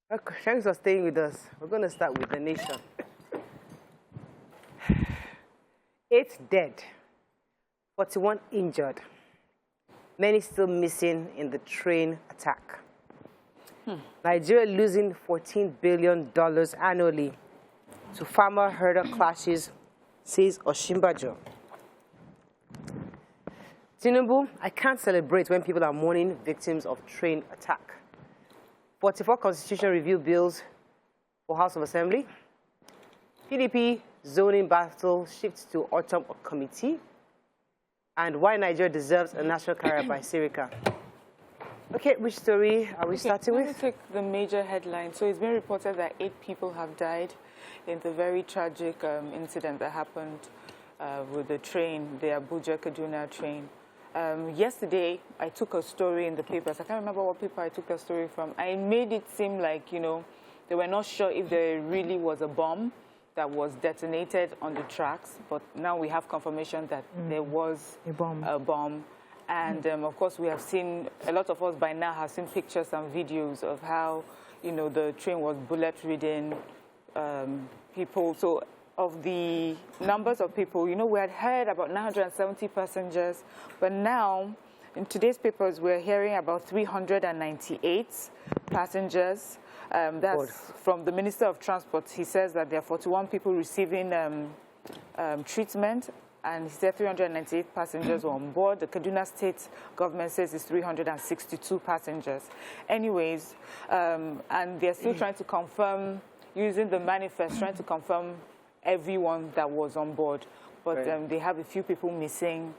Okay, thanks for staying with us. We're going to start with the nation. 8 dead, 41 injured, many still missing in the train attack. Nigeria losing $14 billion annually to farmer-herder clashes, says Osinbajo. Tinubu, I can't celebrate when people are mourning victims of train attack. 44 constitution review bills for House of Assembly. PDP zoning battle shifts to autumn committee. And why Nigeria deserves a national career by Sirika. Okay, which story are we starting with? Let me take the major headline. So it's been reported that 8 people have died in the very tragic incident that happened with the train, the Abuja-Kaduna train. Yesterday, I took a story in the papers. I can't remember what paper I took the story from. I made it seem like, you know, they were not sure if there really was a bomb that was detonated on the tracks. But now we have confirmation that there was a bomb. And, of course, we have seen, a lot of us by now have seen pictures and videos of how, you know, the train was bullet-ridden, people. So of the numbers of people, you know, we had heard about 970 passengers, but now in today's papers we're hearing about 398 passengers. That's from the Minister of Transport. He says that there are 41 people receiving treatment, and he said 398 passengers were on board. The Kaduna State government says it's 362 passengers. Anyways, and they're still trying to confirm, using the manifest, trying to confirm everyone that was on board. But they have a few people missing,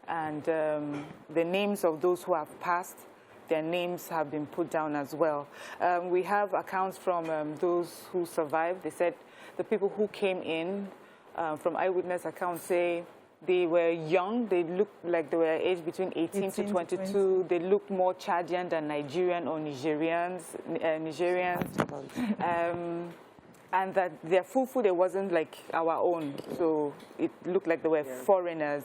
and the names of those who have passed, their names have been put down as well. We have accounts from those who survived. They said the people who came in from eyewitness accounts say they were young. They looked like they were aged between 18 to 22. They looked more Chadian than Nigerian or Nigerians. And that their food, it wasn't like our own. So it looked like they were foreigners.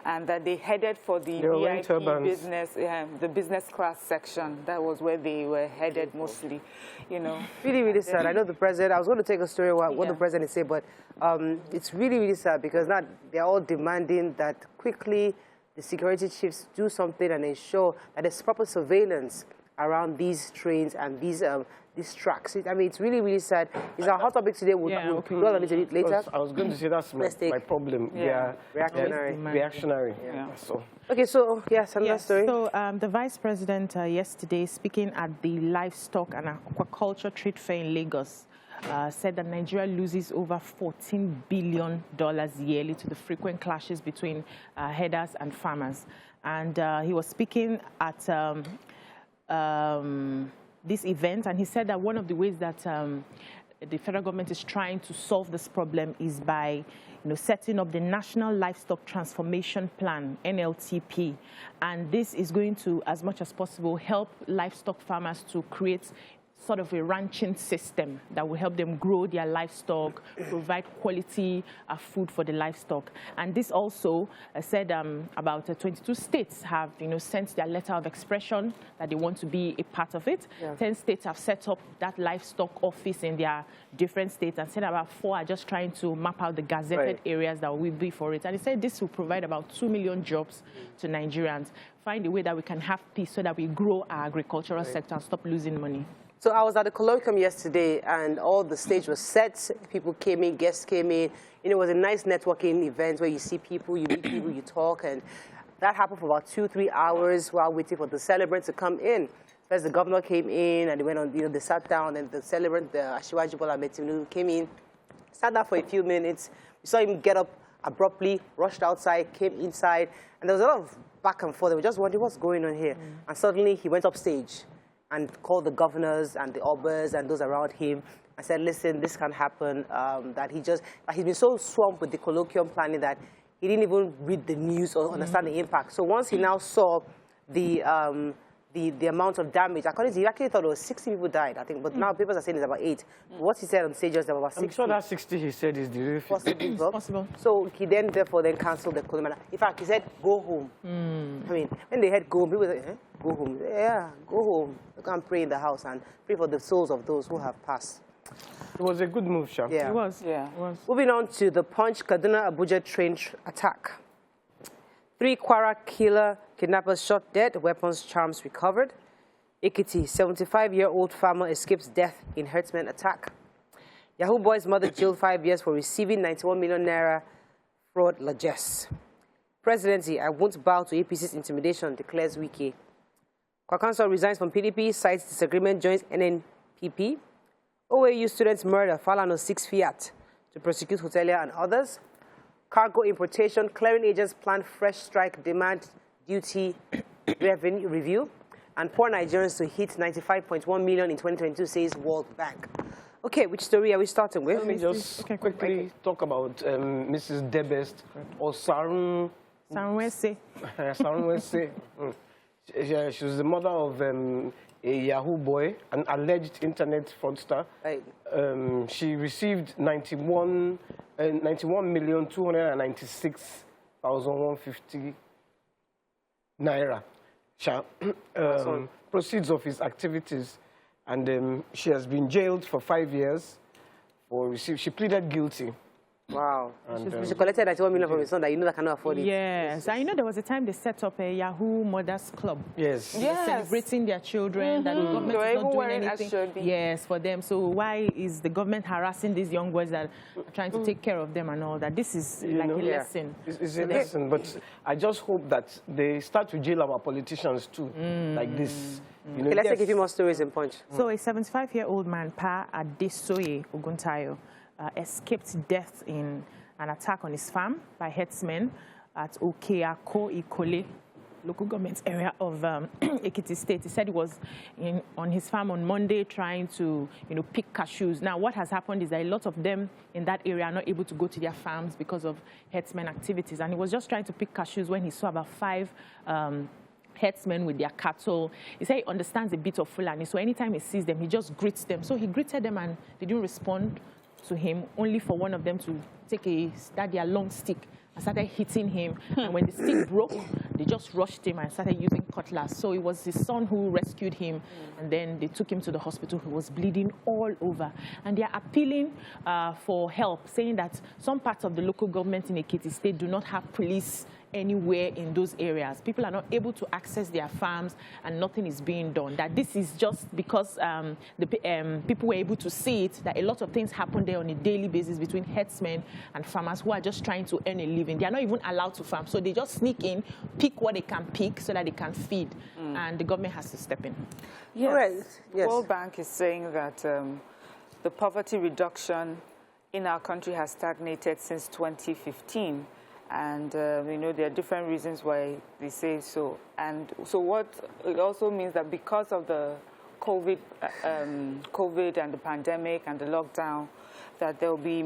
And that they headed for the VIP business, the business class section. That was where they were headed mostly, you know. Really, really sad. I know the president, I was going to take a story about what the president said, but it's really, really sad because now they're all demanding that quickly the security chiefs do something and ensure that there's proper surveillance around these trains and these tracks. I mean, it's really, really sad. It's our hot topic today. We'll dwell on it later. I was going to say that's my problem. Reactionary. So. Okay, so, another story. So, the Vice President yesterday, speaking at the Livestock and Aquaculture Trade Fair in Lagos, said that Nigeria loses over $14 billion yearly to the frequent clashes between herders and farmers. And he was speaking at this event, and he said that one of the ways that the federal government is trying to solve this problem is by setting up the National Livestock Transformation Plan, NLTP. And this is going to, as much as possible, help livestock farmers to create sort of a ranching system that will help them grow their livestock, provide quality food for the livestock. And this also said about 22 states have sent their letter of expression that they want to be a part of it. 10 states have set up that livestock office in their different states, and said about 4 are just trying to map out the gazetted areas that will be for it. And he said this will provide about 2 million jobs to Nigerians. Find a way that we can have peace so that we grow our agricultural sector and stop losing money. So I was at the colloquium yesterday, and all the stage was set. People came in, guests came in. It was a nice networking event where you see people, you meet people, you talk, and that happened for about 2-3 hours while waiting for the celebrant to come in. First, the governor came in, and they went on. They sat down, and the celebrant, the Asiwaju Bola Ahmed Tinubu, came in, sat down for a few minutes. We saw him get up abruptly, rushed outside, came inside, and there was a lot of back and forth. They were just wondering what's going on here, and suddenly he went up stage and called the governors and the obas and those around him and said, listen, this can happen, that he's been so swamped with the colloquium planning that he didn't even read the news or understand the impact. So once he now saw the the amount of damage. According to he actually thought it was 60 people died, I think, but now papers are saying it's about 8. What he said on stage was about 60. I'm sure that 60 he said is the real figure. Possible. So he therefore cancelled the Kolomana. In fact, he said, go home. I mean, when they had go home, people said, go home. Yeah, go home. You can pray in the house and pray for the souls of those who have passed. It was a good move, Sha. Yeah. It was. Yeah. It was. Moving on to the Punch Kaduna Abuja train attack. 3 Kwara killer kidnappers shot dead, weapons charms recovered. Ekiti, 75-year-old farmer escapes death in herdsmen attack. Yahoo boy's mother jailed 5 years for receiving 91 million naira fraud largesse. Presidency, I won't bow to APC's intimidation, declares Wike. Kwakanso resigns from PDP, cites disagreement, joins NNPP. OAU students murder, Falano 6 fiat to prosecute hotelier and others. Cargo importation, clearing agents plan fresh strike, demand duty revenue review. And poor Nigerians to hit 95.1 million in 2022, says World Bank. Okay, which story are we starting with? Let me just quickly talk about Mrs. Debest or Sarun. Sarunwese. Sarunwese. She was the mother of a Yahoo boy, an alleged internet fraudster. Right. She received 91,296,150 naira. Proceeds of his activities, and she has been jailed for 5 years for she pleaded guilty. Wow. And, she collected 91 million from his son that you know that cannot afford it. Yes. And you know there was a time they set up a Yahoo Mothers Club. Yes. Yes. Celebrating their children, that the government is not doing anything. Yes, for them. So why is the government harassing these young boys that are trying to take care of them and all that? This is like a lesson. It's a lesson, but I just hope that they start to jail our politicians too, like this. You know, Okay, let's take a few more stories in Punch. So a 75-year-old man, Pa Adesoye Oguntayo, escaped death in an attack on his farm by herdsmen at Okeako Ikole, local government area of Ekiti State. He said he was on his farm on Monday trying to, pick cashews. Now, what has happened is that a lot of them in that area are not able to go to their farms because of herdsmen activities. And he was just trying to pick cashews when he saw about 5 herdsmen with their cattle. He said he understands a bit of Fulani, so anytime he sees them, he just greets them. So he greeted them and they didn't respond to him, only for one of them to take their long stick and started hitting him. And when the stick broke, they just rushed him and started using cutlass. So it was his son who rescued him, and then they took him to the hospital. He was bleeding all over. And they are appealing for help, saying that some parts of the local government in Ekiti State do not have police anywhere in those areas. People are not able to access their farms and nothing is being done. That this is just because people were able to see it, that a lot of things happen there on a daily basis between herdsmen and farmers who are just trying to earn a living. They are not even allowed to farm. So they just sneak in, pick what they can pick so that they can feed. And the government has to step in. Yes. Right. Yes. World Bank is saying that the poverty reduction in our country has stagnated since 2015. And, there are different reasons why they say so. And so what it also means that because of the COVID and the pandemic and the lockdown, that there will be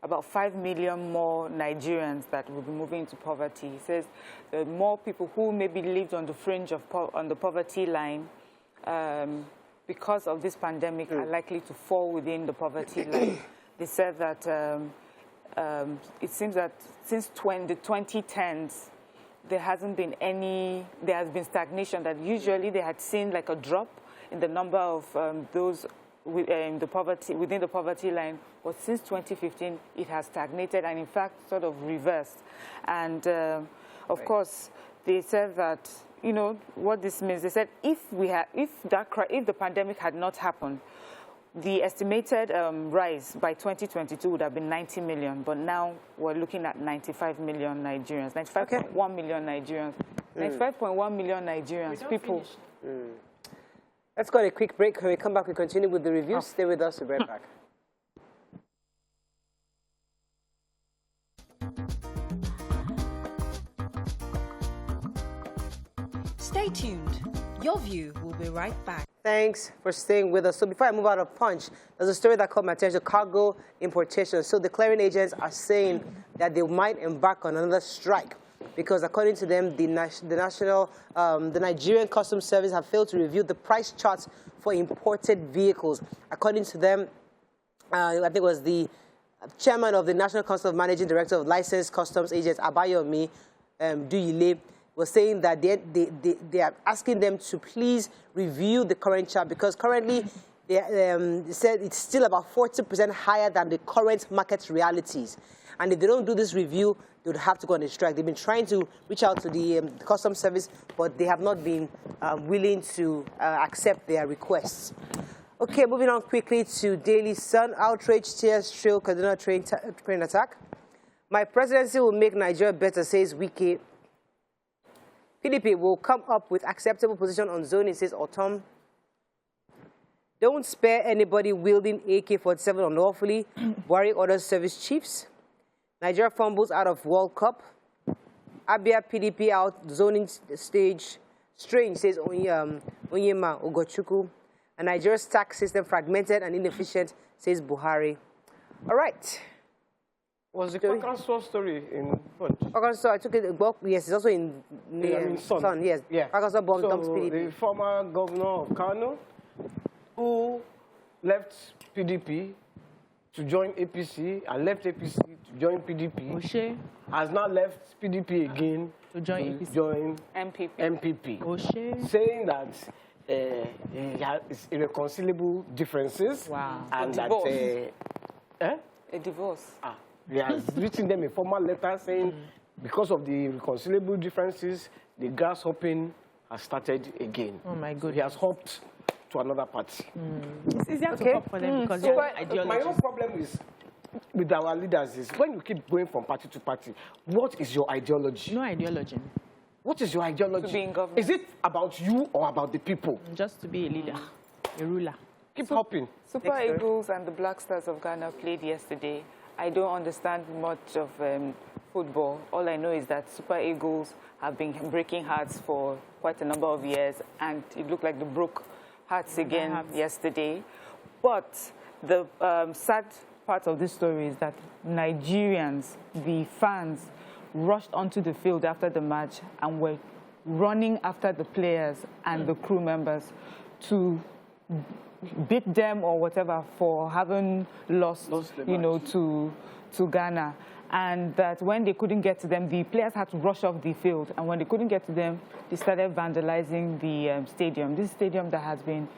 about 5 million more Nigerians that will be moving into poverty. He says there are more people who maybe lived on the fringe of on the poverty line because of this pandemic are likely to fall within the poverty line. They said that it seems that since the 2010s, there has been stagnation, that usually they had seen like a drop in the number of those within the poverty line. But since 2015, it has stagnated and in fact sort of reversed. And of course, they said that, what this means, they said if the pandemic had not happened, the estimated rise by 2022 would have been 90 million, but now we're looking at 95 million Nigerians, 95.1 million Nigerians, 95.1 million Nigerians, people. Let's go on a quick break. When we come back, we continue with the review. Stay with us. We'll be right back. Stay tuned. Your View will be right back. Thanks for staying with us. So before I move out of Punch, there's a story that caught my attention, cargo importation. So the clearing agents are saying that they might embark on another strike because according to them, the Nigerian Customs Service have failed to review the price charts for imported vehicles. According to them, I think it was the chairman of the National Council of Managing Director of Licensed Customs Agents, Abayomi Duyile, was saying that they are asking them to please review the current chart because currently they said it's still about 40% higher than the current market realities. And if they don't do this review, they would have to go on a strike. They've been trying to reach out to the Customs Service, but they have not been willing to accept their requests. Okay, moving on quickly to Daily Sun. Outrage tears trail Kaduna train attack. My presidency will make Nigeria better, says Wike. PDP will come up with acceptable position on zoning, says Autumn. Don't spare anybody wielding AK-47 unlawfully. Buhari orders service chiefs. Nigeria fumbles out of World Cup. Abia PDP out zoning stage. Strange, says Onyema Ugochukwu. And Nigeria's tax system fragmented and inefficient, says Buhari. All right. Was the Arkansas story in Punch? Arkansas, I took it, yes, it's also in Sun, yes. Yeah. Arkansas bomb dumps So PDP. the former governor of Kano, who left PDP to join APC and left APC to join PDP, Oshe. has now left PDP again To join APC. join MPP. MPP, Oshe. saying that he has irreconcilable differences. Wow. And that A divorce. he has written them a formal letter saying because of the irreconcilable differences, the grasshopping has started again. Oh my goodness. He has hopped to another party. It's easier to cop for them because So they're my ideologies. own problem is with our leaders is when you keep going from party to party, what is your ideology? No ideology. What is your ideology? To be in government. Is it about you or about the people? Just to be a leader, a ruler. Keep hopping. Super Eagles and the Black Stars of Ghana played yesterday. I don't understand much of football. All I know is that Super Eagles have been breaking hearts for quite a number of years, and it looked like they broke hearts again yesterday. But the sad part of this story is that Nigerians, the fans, rushed onto the field after the match and were running after the players and the crew members to beat them or whatever for having lost you know, to Ghana. And that when they couldn't get to them, the players had to rush off the field. And when they couldn't get to them, they started vandalizing the stadium. This stadium that has been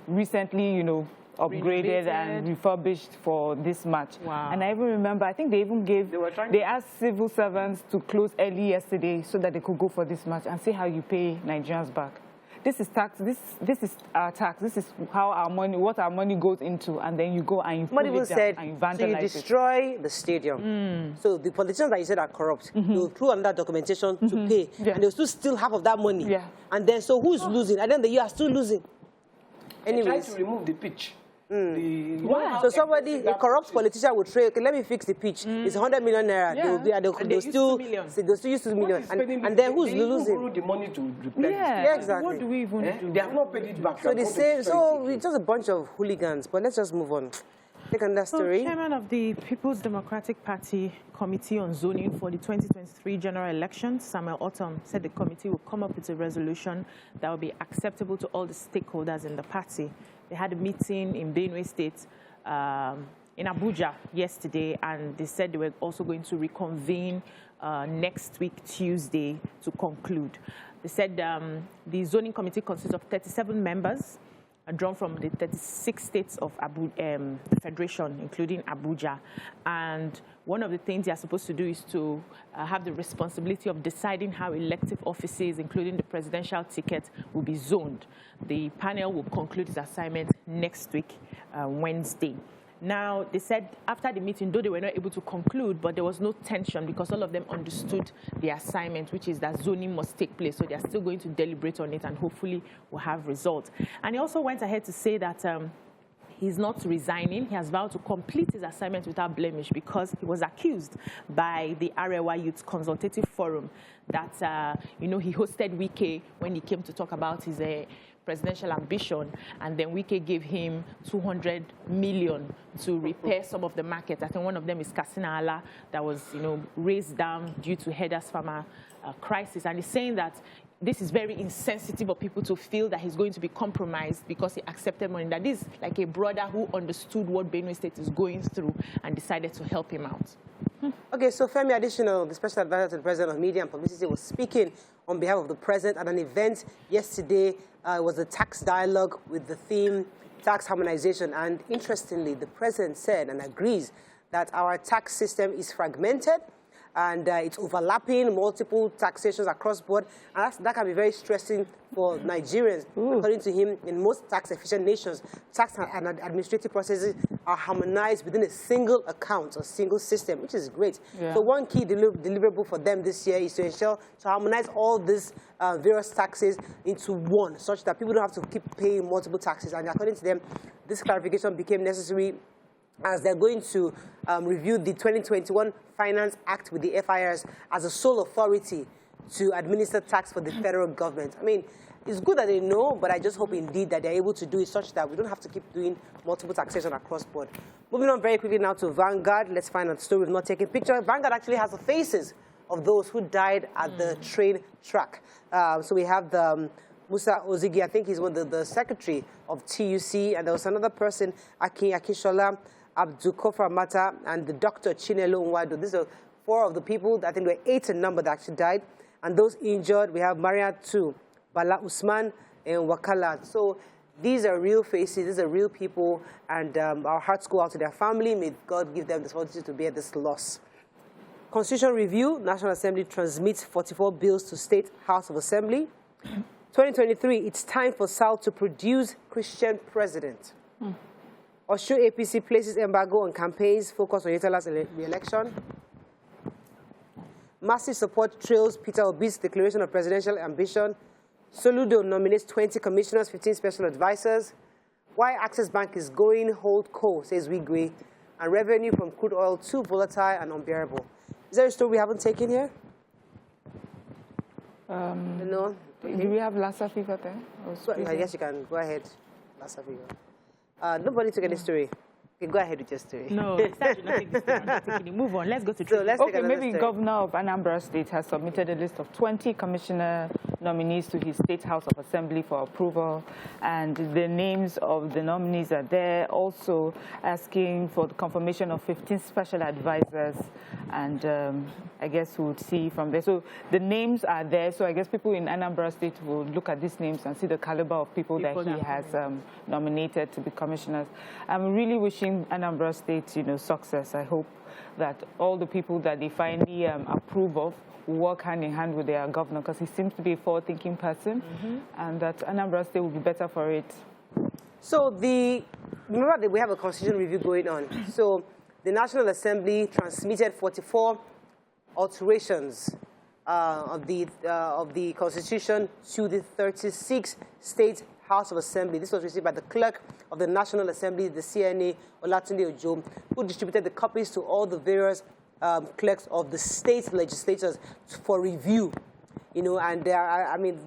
recently, you know, upgraded and refurbished for this match. Wow. And I even remember, I think they even gave, they asked civil servants to close early yesterday so that they could go for this match and see how you pay Nigerians back. This is tax. This is our tax. This is how our money, what our money goes into, and then you go and you pull it down and you vandalize so you destroy the stadium. So the politicians that you said are corrupt, they'll throw another documentation to pay, and they'll still steal half of that money. And then, so who's losing? And then you are still losing. Anyways. Try to remove the pitch. So somebody, a corrupt politician would say, okay, let me fix the pitch. It's 100 million naira. They'll still use 2 million. And then who's losing? Borrow the money to replenish. Yeah, exactly. What do we even do? They have not paid it back. So the same. So it's just a bunch of hooligans. But let's just move on. Take on that story. Chairman of the People's Democratic Party Committee on Zoning for the 2023 general elections, Samuel Autumn, said the committee will come up with a resolution that will be acceptable to all the stakeholders in the party. They had a meeting in Benue State, in Abuja yesterday, and they said they were also going to reconvene next week, Tuesday, to conclude. They said the zoning committee consists of 37 members, drawn from the 36 states of the Federation, including Abuja. And one of the things they are supposed to do is to have the responsibility of deciding how elective offices, including the presidential ticket, will be zoned. The panel will conclude its assignment next week, Wednesday. Now, they said after the meeting, though they were not able to conclude, but there was no tension because all of them understood the assignment, which is that zoning must take place. So they are still going to deliberate on it and hopefully will have results. And he also went ahead to say that he's not resigning. He has vowed to complete his assignment without blemish because he was accused by the Arewa Youth Consultative Forum that, you know, he hosted Wike when he came to talk about his presidential ambition, and then Wike gave him 200 million to repair some of the markets. I think one of them is Katsina Ala that was, raised down due to Headers Farmer crisis. And he's saying that this is very insensitive of people to feel that he's going to be compromised because he accepted money. That is like a brother who understood what Benue State is going through and decided to help him out. Okay, so Femi Additional, the Special Advisor to the President of Media and Publicity, was speaking on behalf of the President at an event yesterday. It was a tax dialogue with the theme tax harmonization. And interestingly, the President said and agrees that our tax system is fragmented and it's overlapping multiple taxations across board. And that can be very stressing for Nigerians. According to him, in most tax-efficient nations, tax and administrative processes are harmonized within a single account or single system, which is great. Yeah. So one key deliverable for them this year is to ensure to harmonize all these various taxes into one, such that people don't have to keep paying multiple taxes. And according to them, this clarification became necessary as they're going to review the 2021 Finance Act with the FIRs as a sole authority to administer tax for the federal government. I mean, it's good that they know, but I just hope indeed that they're able to do it such that we don't have to keep doing multiple taxation across board. Moving on very quickly now to Vanguard. Let's find out the story. We've not taken pictures. Vanguard actually has the faces of those who died at the train track. So we have the Musa Ozigi, I think he's one of the secretary of TUC, and there was another person, Akishola Abdukofar Mata, and the Dr. Chinelo Nwado. These are 4 of the people, I think there were 8 in number that actually died. And those injured, we have Maria Tu, Bala Usman, and Wakala. So these are real faces, these are real people, and our hearts go out to their family. May God give them the fortitude to bear this loss. Constitution review, National Assembly transmits 44 bills to State House of Assembly. 2023, it's time for South to produce Christian president. Oshu APC places embargo on campaigns focused on Yetala's re-election. Massive support trails Peter Obi's declaration of presidential ambition. Soludo nominates 20 commissioners, 15 special advisors. Why Access Bank is going hold co, says Wigwe. And revenue from crude oil too volatile and unbearable. Is there a story we haven't taken here? No. Do we have Lassa fever there? I guess you can go ahead. Lassa fever. Nobody took any story. Okay, go ahead with your story. No, that not take this story. Move on. Let's go to so let's okay, maybe story. Governor of Anambra State has submitted a list of 20 commissioner nominees to his State House of Assembly for approval, and the names of the nominees are there. Also asking for the confirmation of 15 special advisors, and I guess we'll see from there. So the names are there. So I guess people in Anambra State will look at these names and see the caliber of people that he has nominated to be commissioners. I'm really wishing Anambra State, success. I hope that all the people that they finally approve of work hand in hand with their governor, because he seems to be a forward-thinking person, and that Anambra State will be better for it. So remember that we have a constitution review going on. So the National Assembly transmitted 44 alterations of the Constitution to the 36 State House of Assembly. This was received by the Clerk of the National Assembly, the CNA, Olatunde Ojo, who distributed the copies to all the various clerks of the state legislatures for review. And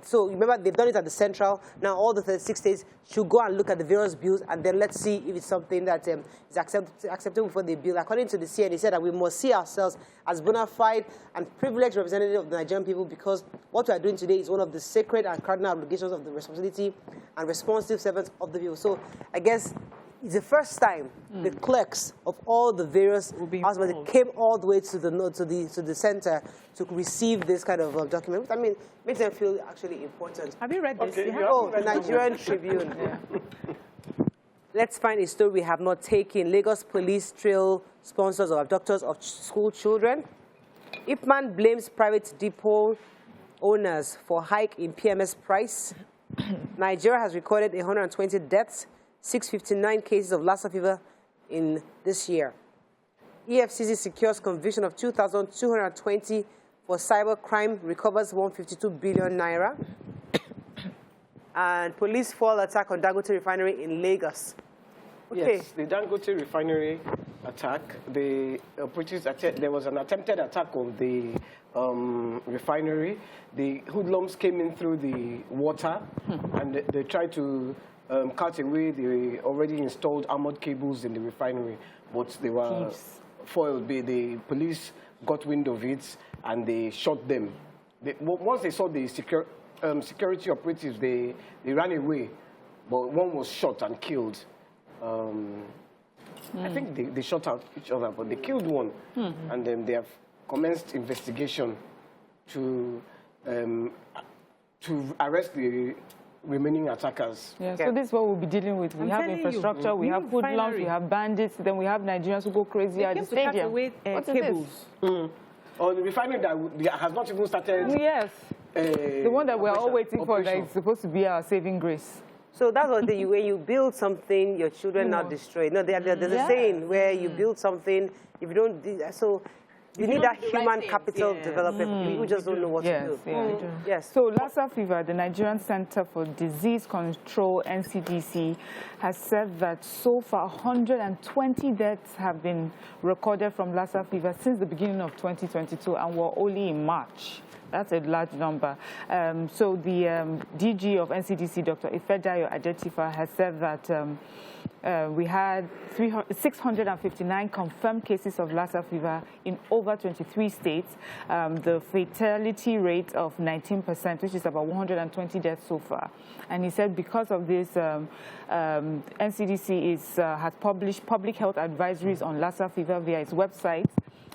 so remember, they've done it at the central. Now all the 36 states should go and look at the various bills, and then let's see if it's something that is acceptable for the bill. According to the CN, they said that we must see ourselves as bona fide and privileged representatives of the Nigerian people, because what we are doing today is one of the sacred and cardinal obligations of the responsibility and responsive servants of the people. So I guess it's the first time the clerks of all the various houses came all the way to the center to receive this kind of document. I mean, makes them feel actually important. Have you read this? Okay, the Nigerian Tribune. Yeah. Let's find a story we have not taken. Lagos police trail sponsors or abductors of school children. Ipman blames private depot owners for hike in PMS price. Nigeria has recorded 120 deaths, 659 cases of Lassa fever in this year. EFCC secures conviction of 2,220 for cyber crime, recovers 152 billion naira. And police foil attack on Dangote refinery in Lagos. Okay. Yes, the Dangote refinery attack, there was an attempted attack on the refinery. The hoodlums came in through the water, and they tried to cut away the already installed armored cables in the refinery, but they were foiled. The police got wind of it, and they shot them. Once they saw the security operatives, they ran away, but one was shot and killed. I think they shot out each other, but they killed one, and then they have commenced investigation to arrest the remaining attackers. Yeah, so this is what we'll be dealing with. We have infrastructure, we have hoodlums, we have bandits, then we have Nigerians who go crazy at the stadium. What is this? Or the refinery that has not even started. Yes, the one that we're all waiting for, that is supposed to be our saving grace. So that's what when you build something, your children are destroyed. No, there's a saying where you build something, if you don't do that, so you need that human capital development. People just don't know what to do. Yes. So Lassa fever, the Nigerian Center for Disease Control, NCDC, has said that so far 120 deaths have been recorded from Lassa fever since the beginning of 2022, and we're only in March. That's a large number. So the DG of NCDC, Dr. Ifedayo Adetifa, has said that we had 659 confirmed cases of Lassa fever in over 23 states. The fatality rate of 19%, which is about 120 deaths so far. And he said because of this, NCDC has published public health advisories on Lassa fever via its website.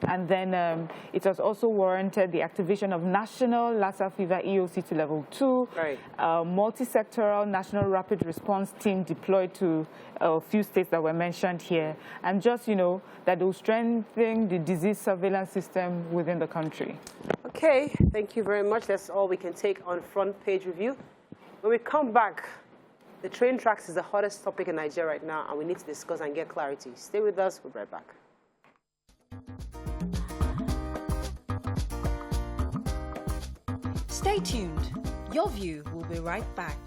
And then it has also warranted the activation of National Lassa Fever EOC to Level 2, multi-sectoral National Rapid Response Team deployed to a few states that were mentioned here, and just, that will strengthen the disease surveillance system within the country. Okay, thank you very much. That's all we can take on Front Page Review. When we come back, the train tracks is the hottest topic in Nigeria right now, and we need to discuss and get clarity. Stay with us. We'll be right back. Stay tuned. Your View will be right back.